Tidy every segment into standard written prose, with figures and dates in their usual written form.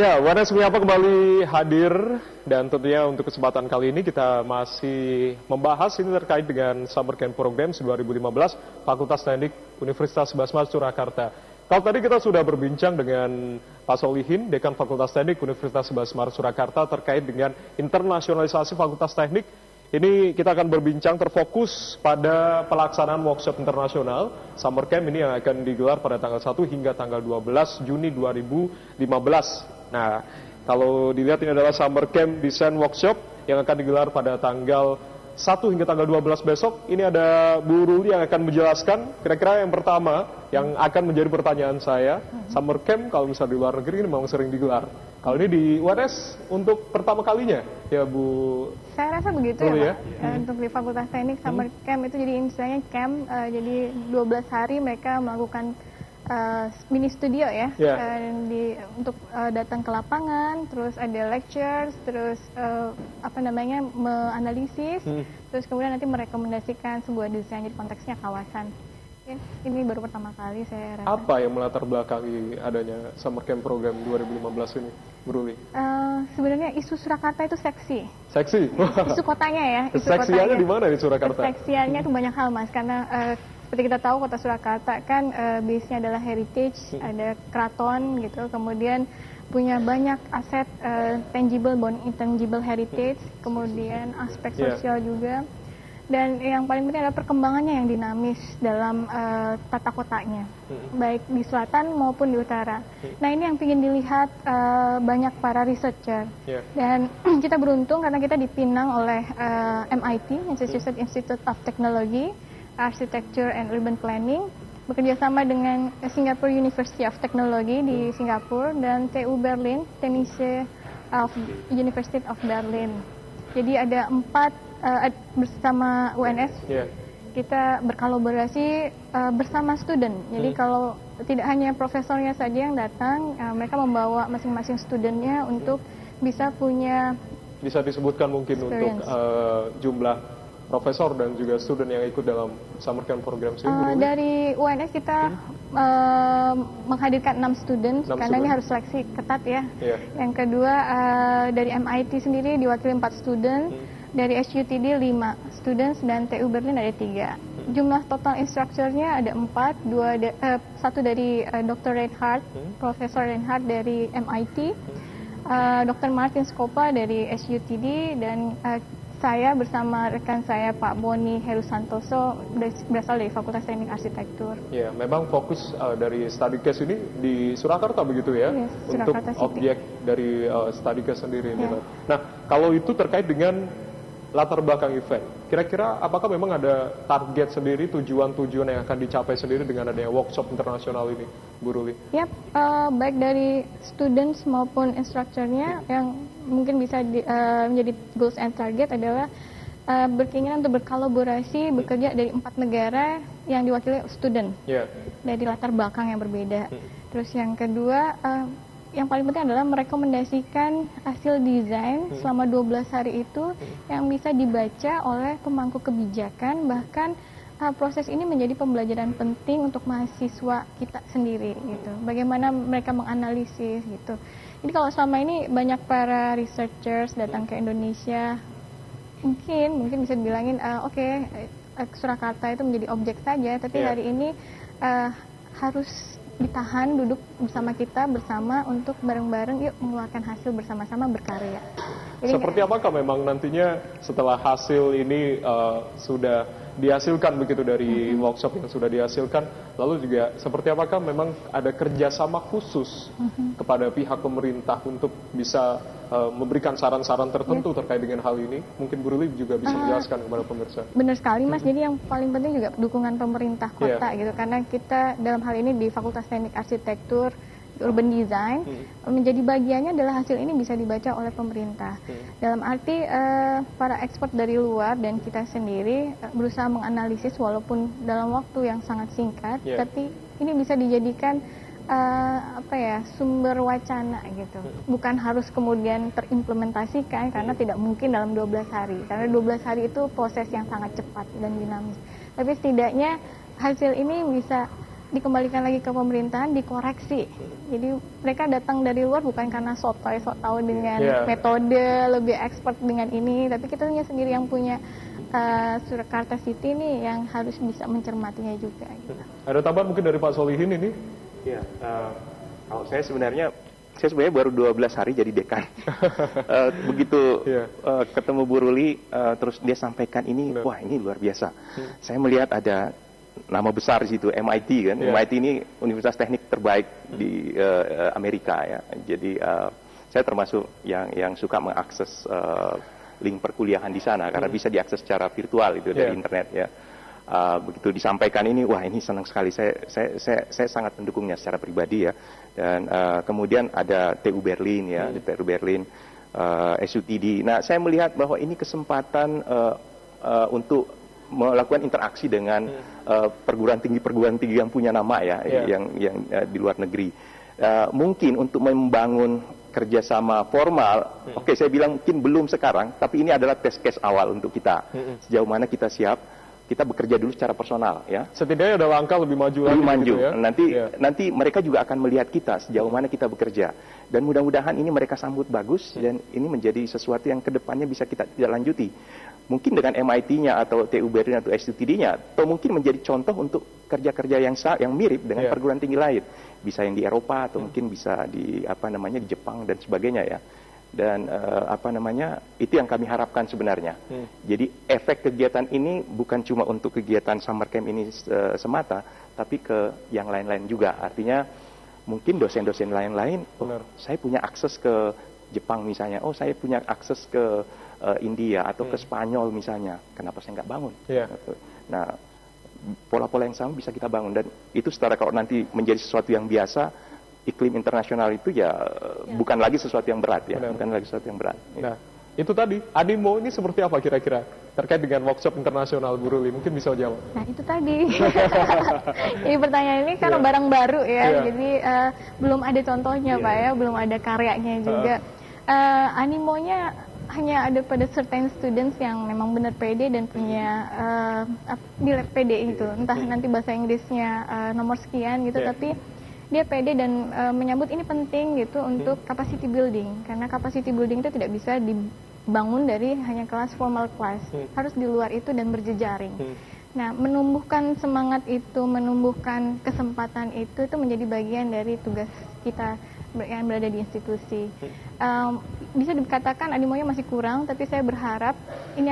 Ya, Wanes Menyapa kembali hadir dan tentunya untuk kesempatan kali ini kita masih membahas ini terkait dengan Summer Camp Programs 2015 Fakultas Teknik Universitas 11 Maret Surakarta. Kalau tadi kita sudah berbincang dengan Pak Solihin, Dekan Fakultas Teknik Universitas 11 Maret Surakarta terkait dengan internasionalisasi Fakultas Teknik. Ini kita akan berbincang terfokus pada pelaksanaan workshop internasional Summer Camp ini yang akan digelar pada tanggal 1 hingga tanggal 12 Juni 2015. Nah, kalau dilihat ini adalah Summer Camp Design Workshop yang akan digelar pada tanggal 1 hingga tanggal 12 besok. Ini ada Bu Ruli yang akan menjelaskan. Kira-kira yang pertama yang akan menjadi pertanyaan saya, Summer Camp kalau misalnya di luar negeri ini memang sering digelar. Kalau ini di UNS untuk pertama kalinya, ya Bu? Saya rasa begitu Ruli, ya Pak. Untuk di Fakultas Teknik Summer Camp itu jadi istilahnya camp, jadi 12 hari mereka melakukan mini studio ya, untuk datang ke lapangan, terus ada lectures, terus menganalisis, terus kemudian nanti merekomendasikan sebuah desain, jadi konteksnya kawasan. Ya, ini baru pertama kali saya rasa. Apa yang melatar belakangi adanya Summer Camp Program 2015 ini, Bu Ruli? Sebenarnya isu Surakarta itu seksi. Seksi? Isu kotanya ya. Seksiannya di mana di Surakarta? Seksiannya itu banyak hal Mas, karena seperti kita tahu kota Surakarta kan base-nya adalah heritage, ada keraton gitu, kemudian punya banyak aset tangible maupun intangible heritage, kemudian aspek sosial juga. Dan yang paling penting adalah perkembangannya yang dinamis dalam tata kotanya, baik di selatan maupun di utara. Nah ini yang ingin dilihat banyak para researcher. Dan kita beruntung karena kita dipinang oleh MIT, Massachusetts Institute of Technology, Architecture and Urban Planning, bekerja sama dengan Singapore University of Technology di Singapura dan TU Berlin, Technische University of Berlin. Jadi ada 4 bersama UNS, kita berkolaborasi bersama student. Jadi kalau tidak hanya profesornya saja yang datang, mereka membawa masing-masing studentnya untuk bisa punya. Bisa disebutkan mungkin experience. Untuk jumlah profesor dan juga student yang ikut dalam Summer Camp Program ini? Dari UNS kita menghadirkan 6 student, karena ini harus seleksi ketat ya. Yang kedua dari MIT sendiri diwakili 4 student, dari SUTD 5 students, dan TU Berlin ada 3. Jumlah total instructor-nya ada 4, 1 dari Dr. Reinhardt, Profesor Reinhardt dari MIT, Dr. Martin Skopa dari SUTD, dan saya bersama rekan saya Pak Boni Heru Santoso berasal dari Fakultas Teknik Arsitektur. Ya, memang fokus dari study case ini di Surakarta begitu ya, untuk objek dari study case sendiri. Nah, kalau itu terkait dengan latar belakang event, kira-kira apakah memang ada target sendiri, tujuan-tujuan yang akan dicapai sendiri dengan adanya workshop internasional ini, Bu Ruli? Baik dari students maupun instrukturnya, yang mungkin bisa menjadi goals and target adalah berkeinginan untuk berkolaborasi, bekerja dari 4 negara yang diwakili student, dari latar belakang yang berbeda. Terus yang kedua, yang paling penting adalah merekomendasikan hasil desain selama 12 hari itu yang bisa dibaca oleh pemangku kebijakan, bahkan proses ini menjadi pembelajaran penting untuk mahasiswa kita sendiri gitu. Bagaimana mereka menganalisis gitu. Jadi kalau selama ini banyak para researchers datang ke Indonesia, mungkin bisa dibilangin Surakarta itu menjadi objek saja, tapi hari ini harus ditahan, duduk bersama kita bersama untuk bareng-bareng yuk mengeluarkan hasil bersama-sama, berkarya. Jadi, seperti apakah memang nantinya setelah hasil ini sudah dihasilkan begitu dari workshop yang sudah dihasilkan, lalu juga seperti apakah memang ada kerjasama khusus kepada pihak pemerintah untuk bisa memberikan saran-saran tertentu terkait dengan hal ini? Mungkin Bu Ruli juga bisa menjelaskan kepada pemirsa. Benar sekali Mas, jadi yang paling penting juga dukungan pemerintah kota gitu, karena kita dalam hal ini di Fakultas Teknik Arsitektur Urban Design, menjadi bagiannya adalah hasil ini bisa dibaca oleh pemerintah. Dalam arti para ekspert dari luar dan kita sendiri berusaha menganalisis walaupun dalam waktu yang sangat singkat, tapi ini bisa dijadikan sumber wacana gitu. Bukan harus kemudian terimplementasikan karena tidak mungkin dalam 12 hari. Karena 12 hari itu proses yang sangat cepat dan dinamis. Tapi setidaknya hasil ini bisa dikembalikan lagi ke pemerintahan, dikoreksi. Jadi mereka datang dari luar bukan karena sok tahu dengan metode, lebih expert dengan ini, tapi kita sendiri yang punya Surakarta City nih yang harus bisa mencermatinya juga. Gitu. Ada tambahan mungkin dari Pak Solihin ini? Ya, kalau saya sebenarnya baru 12 hari jadi dekan. Begitu ketemu Bu Ruli, terus dia sampaikan ini, wah ini luar biasa. Saya melihat ada nama besar di situ, MIT kan. MIT ini universitas teknik terbaik di Amerika ya. Jadi saya termasuk yang suka mengakses link perkuliahan di sana karena bisa diakses secara virtual itu dari internet ya. Begitu disampaikan ini, wah ini senang sekali. Saya sangat mendukungnya secara pribadi ya. Dan kemudian ada TU Berlin ya, TU Berlin, SUTD. Nah, saya melihat bahwa ini kesempatan untuk melakukan interaksi dengan perguruan tinggi yang punya nama ya, yang di luar negeri. Mungkin untuk membangun kerjasama formal, oke saya bilang mungkin belum sekarang, tapi ini adalah test case awal untuk kita. Sejauh mana kita siap, kita bekerja dulu secara personal ya. Setidaknya ada langkah lebih maju lagi. Lebih maju. Gitu ya? Nanti mereka juga akan melihat kita sejauh mana kita bekerja. Dan mudah-mudahan ini mereka sambut bagus dan ini menjadi sesuatu yang kedepannya bisa kita tidak lanjuti. Mungkin dengan MIT-nya atau TU Berlin atau SUTD-nya, atau mungkin menjadi contoh untuk kerja-kerja yang mirip dengan perguruan tinggi lain. Bisa yang di Eropa atau mungkin bisa di di Jepang dan sebagainya ya. Dan itu yang kami harapkan sebenarnya. Jadi efek kegiatan ini bukan cuma untuk kegiatan summer camp ini semata, tapi ke yang lain-lain juga. Artinya mungkin dosen-dosen lain-lain, saya punya akses ke Jepang misalnya, saya punya akses ke India atau ke Spanyol misalnya, kenapa saya nggak bangun? Nah, pola-pola yang sama bisa kita bangun, dan itu setelah kalau nanti menjadi sesuatu yang biasa, iklim internasional itu bukan lagi sesuatu yang berat ya, bukan lagi sesuatu yang berat. Nah, itu tadi, Animo ini seperti apa kira-kira terkait dengan workshop internasional, Bu Ruli? Mungkin bisa jawab. Nah, itu tadi. Ini pertanyaan ini karena barang baru ya, jadi belum ada contohnya Pak ya, belum ada karyanya juga. Animonya hanya ada pada certain students yang memang benar pede dan punya nilai pede itu, entah nanti bahasa Inggrisnya nomor sekian gitu, tapi dia pede dan menyambut ini penting gitu untuk capacity building, karena capacity building itu tidak bisa dibangun dari hanya kelas formal class, harus di luar itu dan berjejaring. Nah, menumbuhkan semangat itu, menumbuhkan kesempatan itu menjadi bagian dari tugas kita yang berada di institusi. Bisa dikatakan animonya masih kurang, tapi saya berharap ini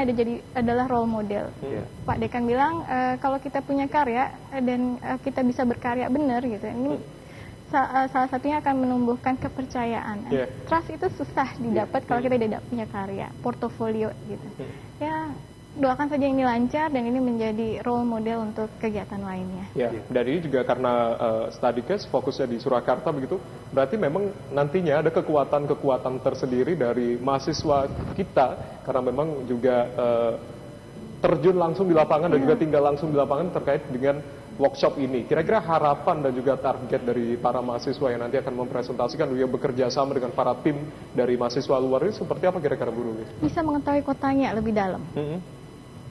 adalah role model. Pak Dekan bilang kalau kita punya karya dan kita bisa berkarya benar gitu, ini salah satunya akan menumbuhkan kepercayaan. Trust itu susah didapat kalau kita tidak punya karya, portofolio gitu. Ya, doakan saja ini lancar dan ini menjadi role model untuk kegiatan lainnya. Dan ini juga karena study case fokusnya di Surakarta begitu, berarti memang nantinya ada kekuatan-kekuatan tersendiri dari mahasiswa kita, karena memang juga terjun langsung di lapangan dan juga tinggal langsung di lapangan terkait dengan workshop ini. Kira-kira harapan dan juga target dari para mahasiswa yang nanti akan mempresentasikan juga bekerja sama dengan para tim dari mahasiswa luar ini seperti apa kira-kira, Bu Ruli? Bisa mengetahui kotanya lebih dalam.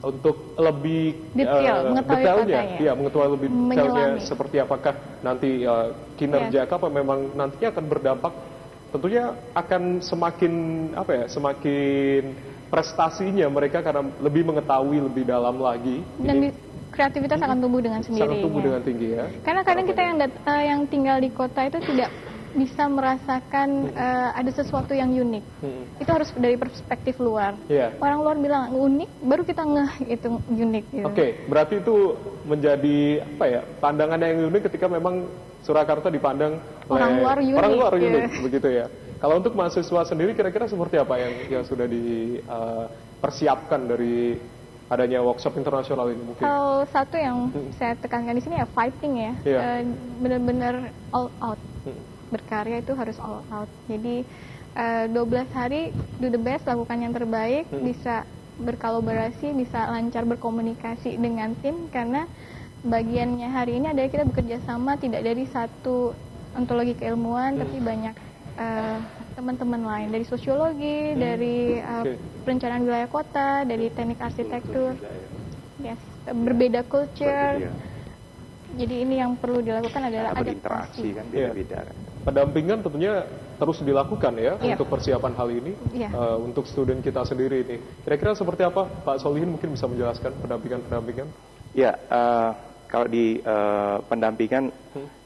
Untuk lebih detailnya, mengetahui lebih detailnya seperti apakah nanti kinerja apa memang nantinya akan berdampak, tentunya akan semakin prestasinya mereka karena lebih mengetahui lebih dalam lagi. Dan kreativitas akan tumbuh dengan sendirinya. Sangat tumbuh dengan tinggi ya. Karena kadang kita yang tinggal di kota itu tidak bisa merasakan ada sesuatu yang unik. Itu harus dari perspektif luar. Orang luar bilang unik, baru kita ngeh itu unik. Gitu. Berarti itu menjadi pandangan yang unik ketika memang Surakarta dipandang orang luar unik, begitu ya. Kalau untuk mahasiswa sendiri kira-kira seperti apa yang sudah dipersiapkan dari adanya workshop internasional ini mungkin? Satu yang saya tekankan di sini fighting ya, benar-benar all out. Berkarya itu harus all out. Jadi 12 hari do the best, lakukan yang terbaik, bisa berkolaborasi, bisa lancar berkomunikasi dengan tim, karena bagiannya hari ini adalah kita bekerja sama tidak dari satu ontologi keilmuan, tapi banyak teman-teman lain dari sosiologi, dari perencanaan wilayah kota, dari teknik arsitektur, berbeda culture. Jadi ini yang perlu dilakukan adalah berinteraksi kan beda-beda. Pendampingan tentunya terus dilakukan ya untuk persiapan hal ini untuk student kita sendiri ini. Kira-kira seperti apa Pak Solihin mungkin bisa menjelaskan pendampingan? Ya, kalau di pendampingan,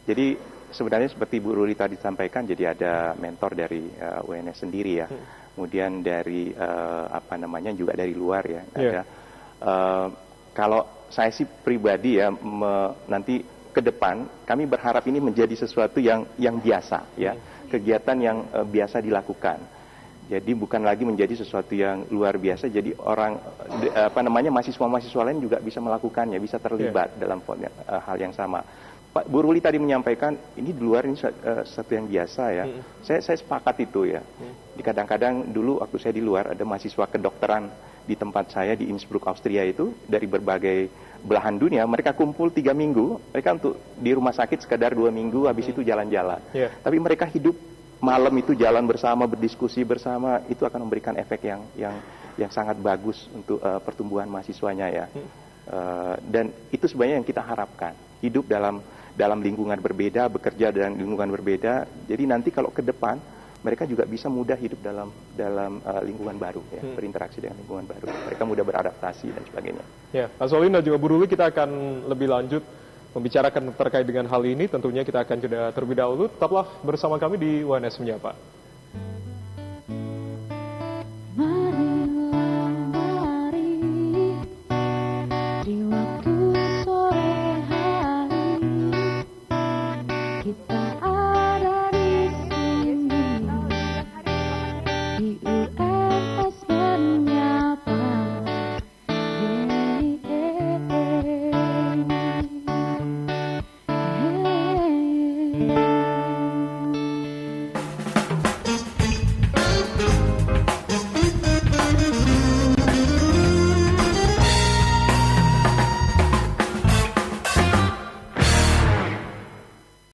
jadi sebenarnya seperti Bu Ruli tadi sampaikan, jadi ada mentor dari UNS sendiri ya, kemudian dari juga dari luar ya. Ada. Kalau saya sih pribadi ya, nanti ke depan kami berharap ini menjadi sesuatu yang biasa ya, kegiatan yang biasa dilakukan. Jadi bukan lagi menjadi sesuatu yang luar biasa. Jadi orang mahasiswa-mahasiswa lain juga bisa melakukannya, bisa terlibat dalam hal yang sama. Pak Bu Ruli tadi menyampaikan ini di luar ini sesuatu yang biasa ya. Saya sepakat itu ya. Kadang-kadang dulu waktu saya di luar ada mahasiswa kedokteran di tempat saya di Innsbruck, Austria itu dari berbagai belahan dunia, mereka kumpul 3 minggu, mereka untuk di rumah sakit sekedar 2 minggu, habis itu jalan-jalan. Tapi mereka hidup malam itu jalan bersama, berdiskusi bersama, itu akan memberikan efek yang sangat bagus untuk pertumbuhan mahasiswanya ya. Dan itu sebenarnya yang kita harapkan, hidup dalam lingkungan berbeda, bekerja dalam lingkungan berbeda. Jadi nanti kalau ke depan mereka juga bisa mudah hidup dalam lingkungan baru, ya, berinteraksi dengan lingkungan baru. Mereka mudah beradaptasi dan sebagainya. Ya, Pak Solihin dan juga Bu Ruli, kita akan lebih lanjut membicarakan terkait dengan hal ini. Tentunya kita akan jeda terlebih dahulu. Tetaplah bersama kami di UNS Menyapa.